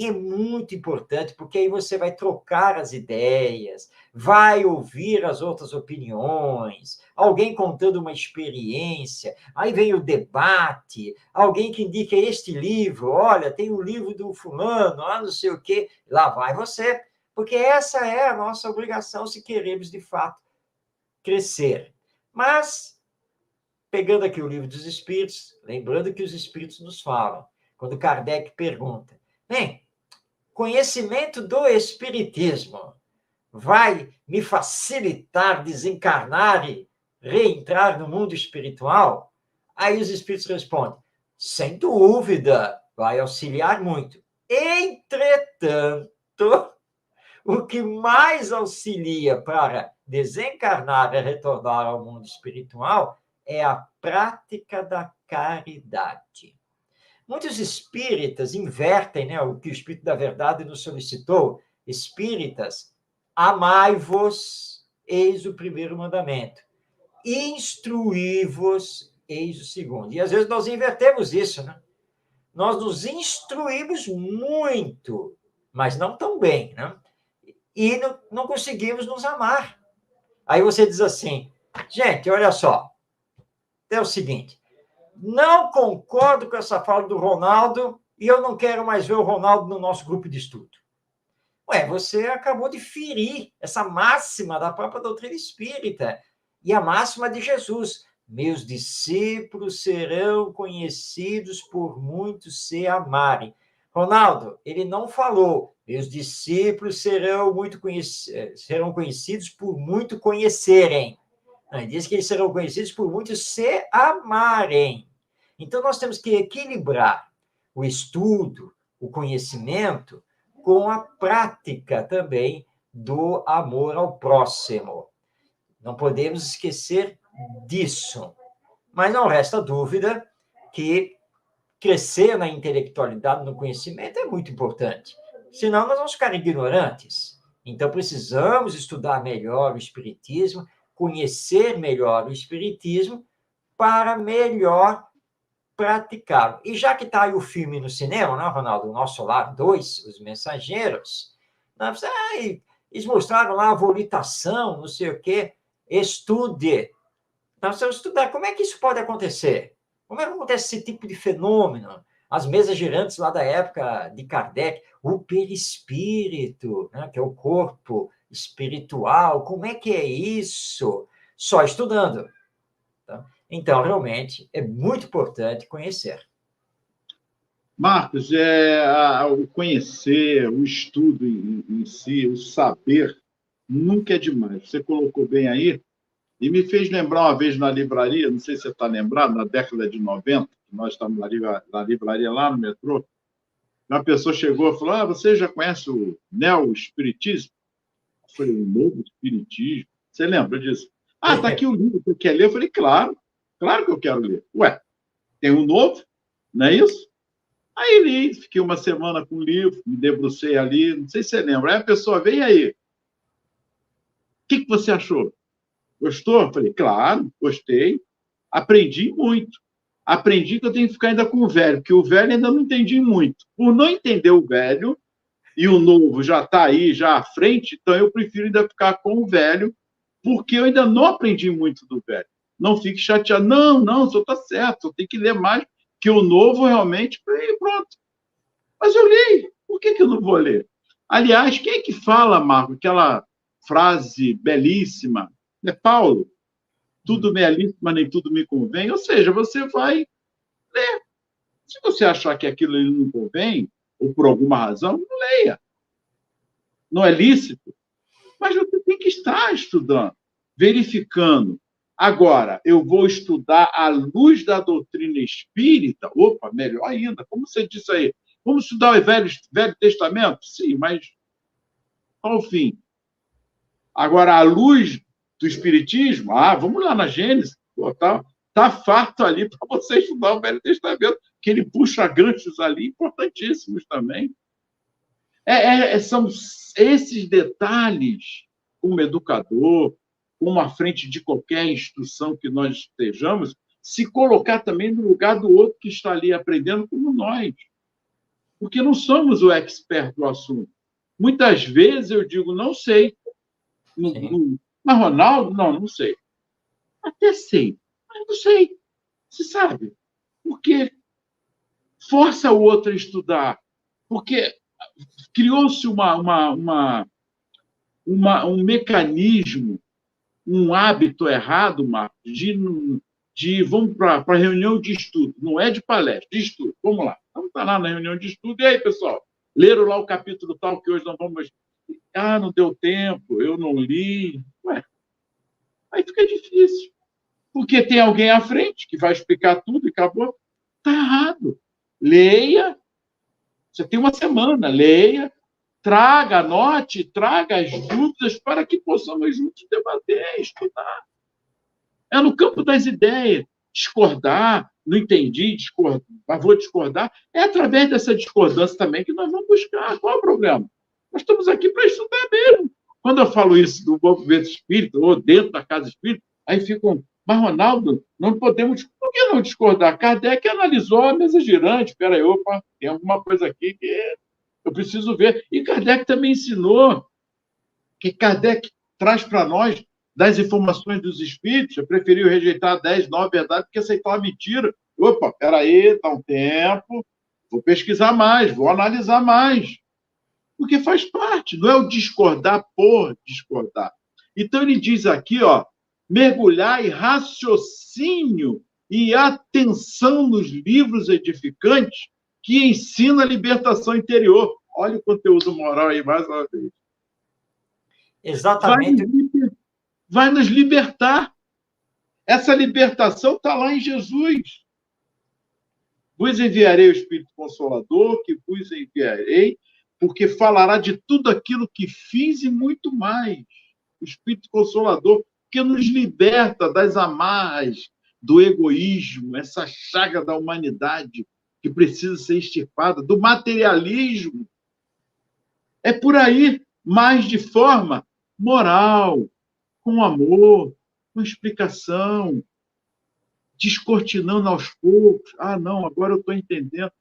é muito importante, porque aí você vai trocar as ideias, vai ouvir as outras opiniões, alguém contando uma experiência, aí vem o debate, alguém que indica este livro, olha, tem um livro do fulano, não sei o quê, lá vai você, porque essa é a nossa obrigação se queremos, de fato, crescer. Mas, pegando aqui o Livro dos Espíritos, lembrando que os Espíritos nos falam, quando Kardec pergunta, bem, conhecimento do Espiritismo vai me facilitar desencarnar e reentrar no mundo espiritual? Aí os Espíritos respondem, sem dúvida, vai auxiliar muito. Entretanto, o que mais auxilia para desencarnar e retornar ao mundo espiritual é a prática da caridade. Muitos espíritas invertem, né, o que o Espírito da Verdade nos solicitou. Espíritas, amai-vos, eis o primeiro mandamento. Instruí-vos, eis o segundo. E às vezes nós invertemos isso, né? Nós nos instruímos muito, mas não tão bem, né? E não conseguimos nos amar. Aí você diz assim, gente, olha só, é o seguinte, não concordo com essa fala do Ronaldo e eu não quero mais ver o Ronaldo no nosso grupo de estudo. Você acabou de ferir essa máxima da própria doutrina espírita e a máxima de Jesus. Meus discípulos serão conhecidos por muitos se amarem. Ronaldo, ele não falou, meus discípulos serão conhecidos por muito conhecerem. Ele diz que eles serão conhecidos por muitos se amarem. Então, nós temos que equilibrar o estudo, o conhecimento, com a prática também do amor ao próximo. Não podemos esquecer disso. Mas não resta dúvida que crescer na intelectualidade, no conhecimento, é muito importante. Senão, nós vamos ficar ignorantes. Então, precisamos estudar melhor o Espiritismo, conhecer melhor o Espiritismo, para melhor praticá-lo. E já que está aí o filme no cinema, né, Ronaldo? O Nosso Lar 2, Os Mensageiros, eles mostraram lá a volitação, não sei o quê, estude. Nós precisamos estudar como é que isso pode acontecer. Como é que acontece esse tipo de fenômeno? as mesas girantes lá da época de Kardec, o perispírito, né, que é o corpo espiritual, como é que é isso? Só estudando. Tá? Então, realmente, é muito importante conhecer. Marcos, o conhecer, o estudo em si, o saber, nunca é demais. Você colocou bem aí, e me fez lembrar uma vez na livraria, não sei se você está lembrado, na década de 90, que nós estávamos na livraria lá no metrô, uma pessoa chegou e falou, você já conhece o neo-espiritismo? Eu falei, o novo espiritismo? Você lembra disso? Está aqui o livro, você quer ler? Eu falei, claro que eu quero ler. Ué, tem um novo, não é isso? Aí li, fiquei uma semana com o livro, me debrucei ali, não sei se você lembra. Aí a pessoa veio aí. O que você achou? Gostou? Eu falei, claro, gostei. Aprendi muito. Aprendi que eu tenho que ficar ainda com o velho, porque o velho ainda não entendi muito. Por não entender o velho, e o novo já está aí, já à frente, então eu prefiro ainda ficar com o velho, porque eu ainda não aprendi muito do velho. Não fique chateado. Não, o senhor está certo, eu tenho que ler mais, que o novo realmente, pronto. Mas eu li, por que eu não vou ler? Aliás, quem é que fala, Marco, aquela frase belíssima? É Paulo. Tudo me é lícito, mas nem tudo me convém. Ou seja, você vai ler. Se você achar que aquilo ali não convém, ou por alguma razão, não leia. Não é lícito. Mas você tem que estar estudando, verificando. Agora, eu vou estudar à luz da doutrina espírita? Opa, melhor ainda. Como você disse aí? Vamos estudar o Velho Testamento? Sim, mas qual o fim? Agora, à luz do Espiritismo? Vamos lá na Gênesis. Tá farto ali para você estudar o Velho Testamento, que ele puxa ganchos ali importantíssimos também. São esses detalhes, como educador, como à frente de qualquer instrução que nós estejamos, se colocar também no lugar do outro que está ali aprendendo como nós. Porque não somos o expert do assunto. Muitas vezes eu digo, não sei. Mas Ronaldo, não sei. Até sei, mas não sei. Você sabe? Porque força o outro a estudar. Porque criou-se um mecanismo, um hábito errado, Marcos, de vamos para a reunião de estudo. Não é de palestra, de estudo. Vamos lá. Vamos estar lá na reunião de estudo. E aí, pessoal? Leram lá o capítulo tal que hoje nós vamos... não deu tempo, eu não li. Ué, aí fica difícil. Porque tem alguém à frente que vai explicar tudo e acabou. Está errado. Leia. Você tem uma semana. Leia. Traga, anote, traga as dúvidas para que possamos juntos debater, estudar. É no campo das ideias. Discordar, não entendi, mas vou discordar. É através dessa discordância também que nós vamos buscar. Qual é o problema? Nós estamos aqui para estudar mesmo. Quando eu falo isso do movimento espírita, ou dentro da casa espírita, aí ficam, mas Ronaldo, não podemos... Por que não discordar? Kardec analisou a mesa girante. Espera aí, opa, tem alguma coisa aqui que eu preciso ver. E Kardec também ensinou que Kardec traz para nós das informações dos espíritos. Eu preferi rejeitar 10, 9 verdades do que aceitar uma mentira. Opa, espera aí, dá um tempo, vou pesquisar mais, vou analisar mais. Porque faz parte, não é o discordar por discordar. Então, ele diz aqui, mergulhar em raciocínio e atenção nos livros edificantes que ensinam a libertação interior. Olha o conteúdo moral aí, mais uma vez. Exatamente. Vai nos libertar. Essa libertação está lá em Jesus. Vos enviarei o Espírito Consolador, que vos enviarei, porque falará de tudo aquilo que fiz e muito mais. O Espírito Consolador, que nos liberta das amarras do egoísmo, essa chaga da humanidade que precisa ser extirpada, do materialismo. É por aí, mas de forma moral, com amor, com explicação, descortinando aos poucos. Não, agora eu estou entendendo.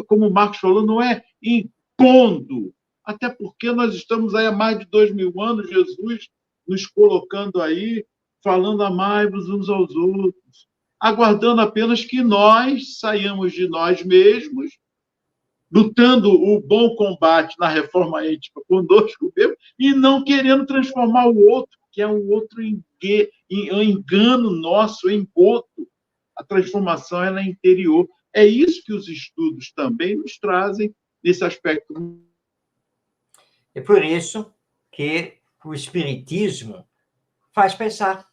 Como o Marcos falou, não é impondo, até porque nós estamos aí há mais de 2000 anos, Jesus nos colocando aí, falando amai-vos uns aos outros. aguardando apenas que nós saiamos de nós mesmos, lutando o bom combate na reforma íntima conosco mesmo, e não querendo transformar o outro, que é um outro engano nosso, engodo. A transformação ela é interior. É isso que os estudos também nos trazem nesse aspecto. É por isso que o Espiritismo faz pensar.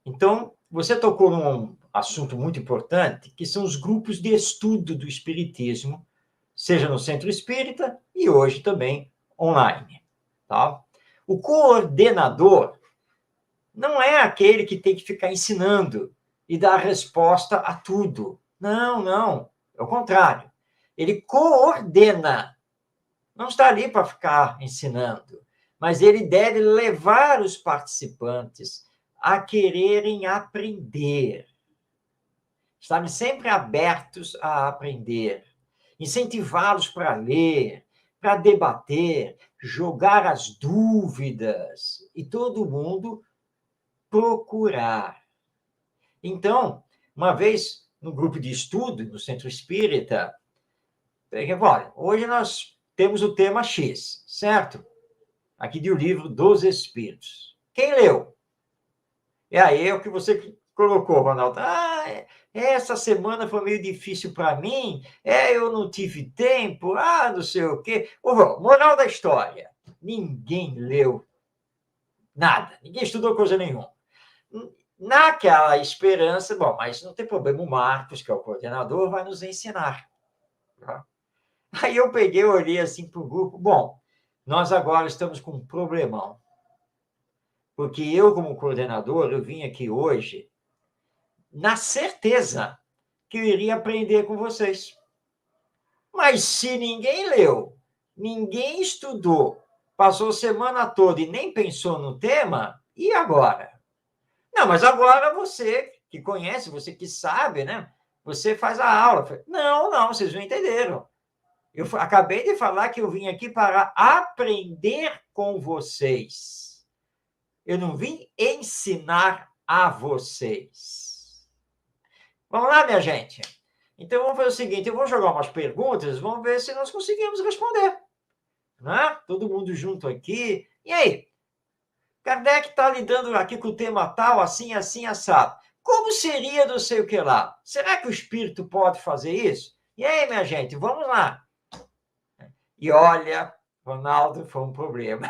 Então, você tocou num assunto muito importante, que são os grupos de estudo do Espiritismo, seja no Centro Espírita e hoje também online. Tá? O coordenador não é aquele que tem que ficar ensinando e dar resposta a tudo. Não, não. É o contrário. Ele coordena. Não está ali para ficar ensinando, mas ele deve levar os participantes a quererem aprender. Estarem sempre abertos a aprender. Incentivá-los para ler, para debater, jogar as dúvidas e todo mundo procurar. Então, uma vez no grupo de estudo, no Centro Espírita, olha, hoje nós temos o tema X, certo? Aqui do livro dos Espíritos. Quem leu? É aí o que você colocou, Ronaldo. Essa semana foi meio difícil para mim, eu não tive tempo, não sei o quê. Moral da história, ninguém leu nada, ninguém estudou coisa nenhuma. Naquela esperança, bom, mas não tem problema, o Marcos, que é o coordenador, vai nos ensinar. Tá? Aí eu peguei, olhei assim para o grupo, bom, nós agora estamos com um problemão, porque eu, como coordenador, eu vim aqui hoje na certeza que eu iria aprender com vocês. Mas se ninguém leu, ninguém estudou, passou a semana toda e nem pensou no tema, e agora? Não, mas agora você que conhece, você que sabe, né? Você faz a aula. Não, vocês não entenderam. Eu acabei de falar que eu vim aqui para aprender com vocês. Eu não vim ensinar a vocês. Vamos lá, minha gente? Então, vamos fazer o seguinte, eu vou jogar umas perguntas, vamos ver se nós conseguimos responder. Né? Todo mundo junto aqui. E aí? Kardec está lidando aqui com o tema tal, assim, assim, assado. Como seria não sei o que lá? Será que o espírito pode fazer isso? E aí, minha gente, vamos lá. E olha, Ronaldo, foi um problema.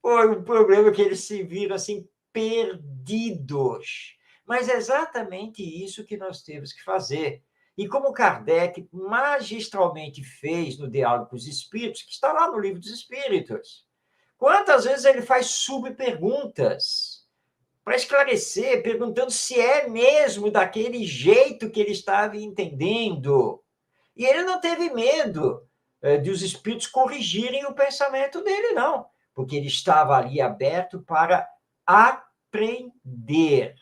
Foi um problema que eles se viram assim, perdidos. Mas é exatamente isso que nós temos que fazer. E como Kardec magistralmente fez no Diálogo com os Espíritos, que está lá no Livro dos Espíritos, quantas vezes ele faz subperguntas para esclarecer, perguntando se é mesmo daquele jeito que ele estava entendendo. E ele não teve medo de os espíritos corrigirem o pensamento dele, não, porque ele estava ali aberto para aprender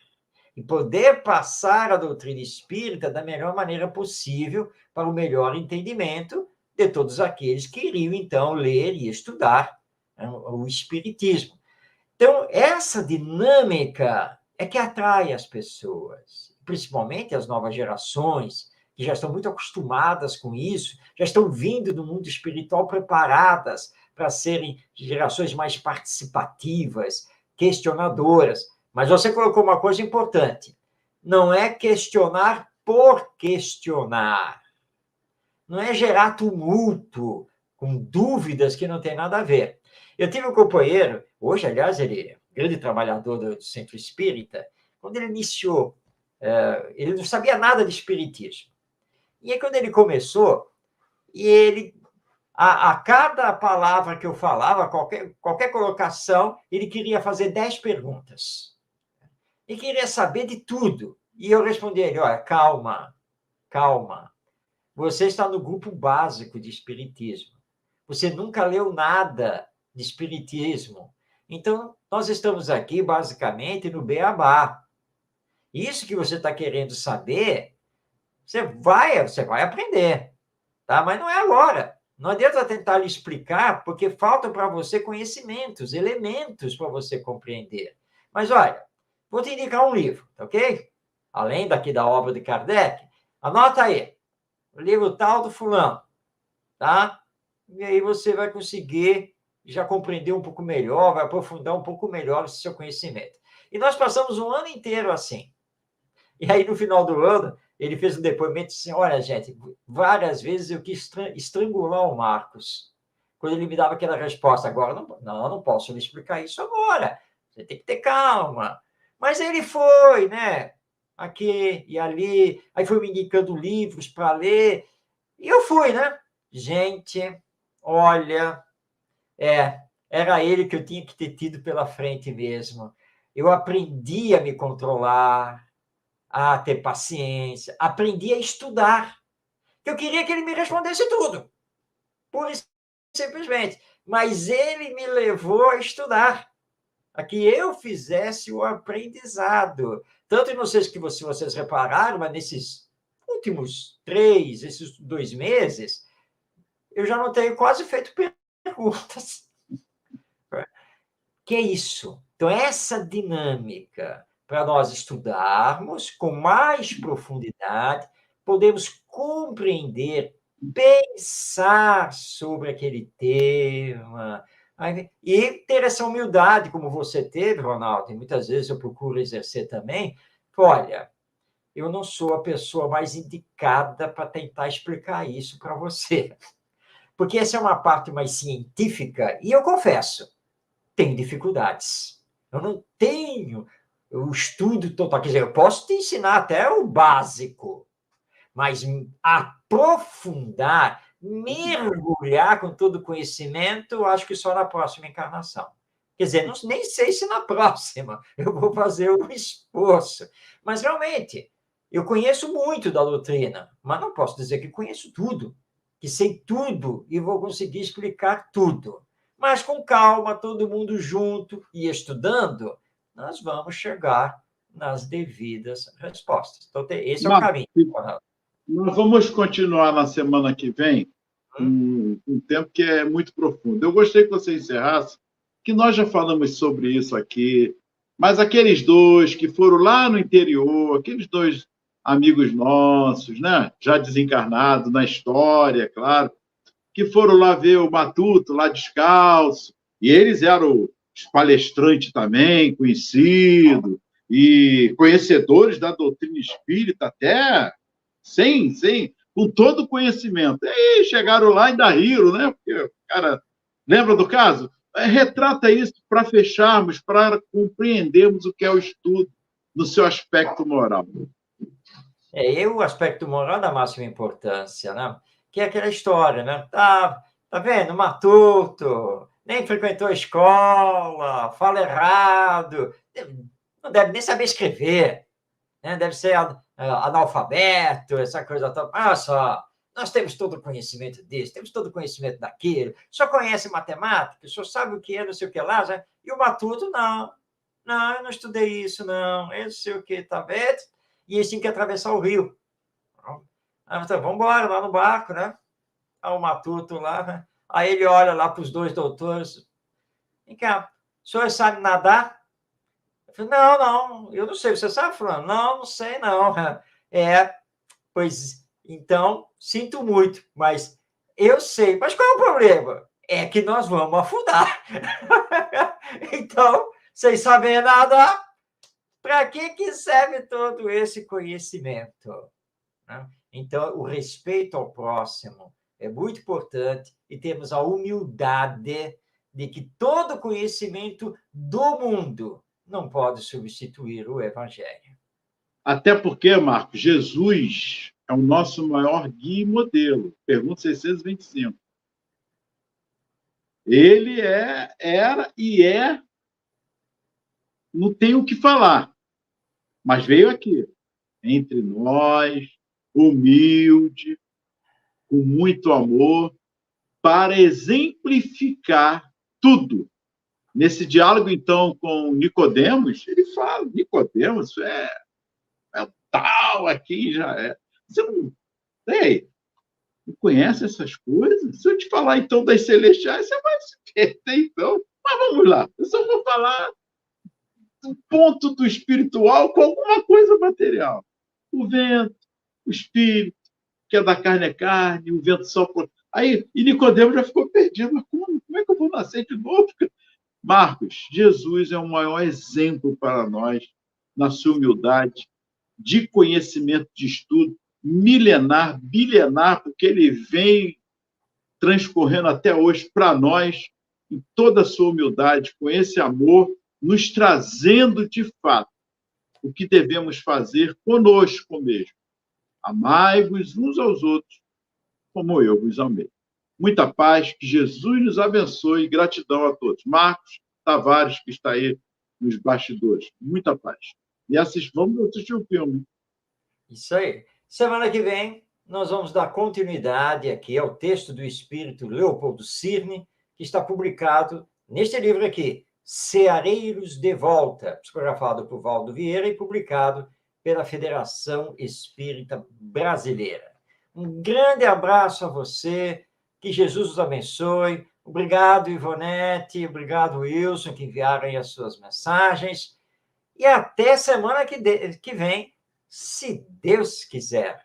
e poder passar a doutrina espírita da melhor maneira possível para o melhor entendimento de todos aqueles que iriam, então, ler e estudar o espiritismo. Então, essa dinâmica é que atrai as pessoas, principalmente as novas gerações, que já estão muito acostumadas com isso, já estão vindo do mundo espiritual preparadas para serem gerações mais participativas, questionadoras. Mas você colocou uma coisa importante, não é questionar por questionar, não é gerar tumulto com dúvidas que não tem nada a ver. Eu tive um companheiro, hoje, aliás, ele é um grande trabalhador do Centro Espírita, quando ele iniciou, ele não sabia nada de espiritismo. E aí, quando ele começou, e ele, a cada palavra que eu falava, qualquer colocação, ele queria fazer 10 perguntas. Ele queria saber de tudo. E eu respondi a ele, olha, calma. Você está no grupo básico de espiritismo. Você nunca leu nada de espiritismo. Então, nós estamos aqui, basicamente, no beabá. Isso que você está querendo saber, você vai aprender, tá? Mas não é agora. Não adianta tentar lhe explicar, porque faltam para você conhecimentos, elementos para você compreender. Mas, olha, vou te indicar um livro, ok? além daqui da obra de Kardec, anota aí, o livro tal do fulano, tá? E aí você vai conseguir já compreender um pouco melhor, vai aprofundar um pouco melhor esse seu conhecimento. E nós passamos um ano inteiro assim. E aí, no final do ano, ele fez um depoimento assim, olha, gente, várias vezes eu quis estrangular o Marcos. Quando ele me dava aquela resposta, agora, não posso lhe explicar isso agora. Você tem que ter calma. Mas ele foi, né? Aqui e ali, aí foi me indicando livros para ler, e eu fui, né? Gente, olha, era ele que eu tinha que ter tido pela frente mesmo. Eu aprendi a me controlar, a ter paciência, aprendi a estudar. Eu queria que ele me respondesse tudo, pura e simplesmente. Mas ele me levou a estudar, a que eu fizesse o aprendizado. Tanto, não sei se vocês repararam, mas nesses últimos 2 meses, eu já não tenho quase feito perguntas. Que é isso? Então, essa dinâmica, para nós estudarmos com mais profundidade, podemos compreender, pensar sobre aquele tema, e ter essa humildade, como você teve, Ronaldo, e muitas vezes eu procuro exercer também. Olha, eu não sou a pessoa mais indicada para tentar explicar isso para você, porque essa é uma parte mais científica, e eu confesso, tenho dificuldades. Eu não tenho o estudo total, quer dizer, eu posso te ensinar até o básico, mas aprofundar, mergulhar com todo o conhecimento, acho que só na próxima encarnação. Quer dizer, nem sei se na próxima eu vou fazer o esforço. Mas, realmente, eu conheço muito da doutrina, mas não posso dizer que conheço tudo, que sei tudo e vou conseguir explicar tudo. Mas, com calma, todo mundo junto e estudando, nós vamos chegar nas devidas respostas. Então, esse é o caminho. Nós vamos continuar na semana que vem um tempo que é muito profundo. Eu gostei que você encerrasse, que nós já falamos sobre isso aqui, mas aqueles dois que foram lá no interior, aqueles dois amigos nossos, né, já desencarnados na história, claro, que foram lá ver o Matuto, lá descalço, e eles eram os palestrantes também, conhecidos, e conhecedores da doutrina espírita até... com todo o conhecimento. E aí chegaram lá e ainda riram, né? Porque o cara... Lembra do caso? Retrata isso para fecharmos, para compreendermos o que é o estudo no seu aspecto moral. O aspecto moral da máxima importância, né? Que é aquela história, né? Tá vendo? Matuto, nem frequentou a escola, fala errado, não deve nem saber escrever, né? Deve ser analfabeto, essa coisa toda. Olha só, nós temos todo o conhecimento disso, temos todo o conhecimento daquilo, só conhece matemática, só sabe o que é, não sei o que lá, né? E o Matuto, não, eu não estudei isso, não, eu sei o que, tá vendo? E eles tinham que atravessar o rio. Então, vamos embora lá no barco, né? O Matuto lá, né? Aí ele olha lá para os dois doutores. Vem cá, o senhor sabe nadar? Eu falei, não, eu não sei. Você sabe, Fulano? Não sei, não. Pois, então, sinto muito, mas eu sei. Mas qual é o problema? É que nós vamos afundar. Então, vocês sabem nadar? Para que serve todo esse conhecimento? Né? Então, o respeito ao próximo é muito importante e temos a humildade de que todo conhecimento do mundo não pode substituir o Evangelho. Até porque, Marcos, Jesus é o nosso maior guia e modelo. Pergunta 625. Ele era e é, não tem o que falar, mas veio aqui, entre nós, humilde, com muito amor, para exemplificar tudo. Nesse diálogo, então, com Nicodemos, ele fala, Nicodemos é tal aqui, já é. Você não conhece essas coisas? Se eu te falar, então, das celestiais, você vai se perder, então. Mas vamos lá, eu só vou falar do ponto do espiritual com alguma coisa material. O vento, o espírito, que é da carne é carne, o vento sopra. Aí, e Nicodemo já ficou perdido. Mas como é que eu vou nascer de novo? Marcos, Jesus é o maior exemplo para nós na sua humildade, de conhecimento, de estudo, milenar, bilenar, porque ele vem transcorrendo até hoje para nós, em toda a sua humildade, com esse amor, nos trazendo de fato o que devemos fazer conosco mesmo. Amai-vos uns aos outros, como eu vos amei. Muita paz, que Jesus nos abençoe e gratidão a todos. Marcos Tavares, que está aí nos bastidores. Muita paz. E vamos assistir o filme. Isso aí. Semana que vem, nós vamos dar continuidade aqui ao texto do espírito Leopoldo Cirne, que está publicado neste livro aqui, Ceareiros de Volta, psicografado por Valdo Vieira e publicado pela Federação Espírita Brasileira. Um grande abraço a você, que Jesus os abençoe. Obrigado, Ivonete, obrigado, Wilson, que enviaram aí as suas mensagens. E até semana que vem, se Deus quiser.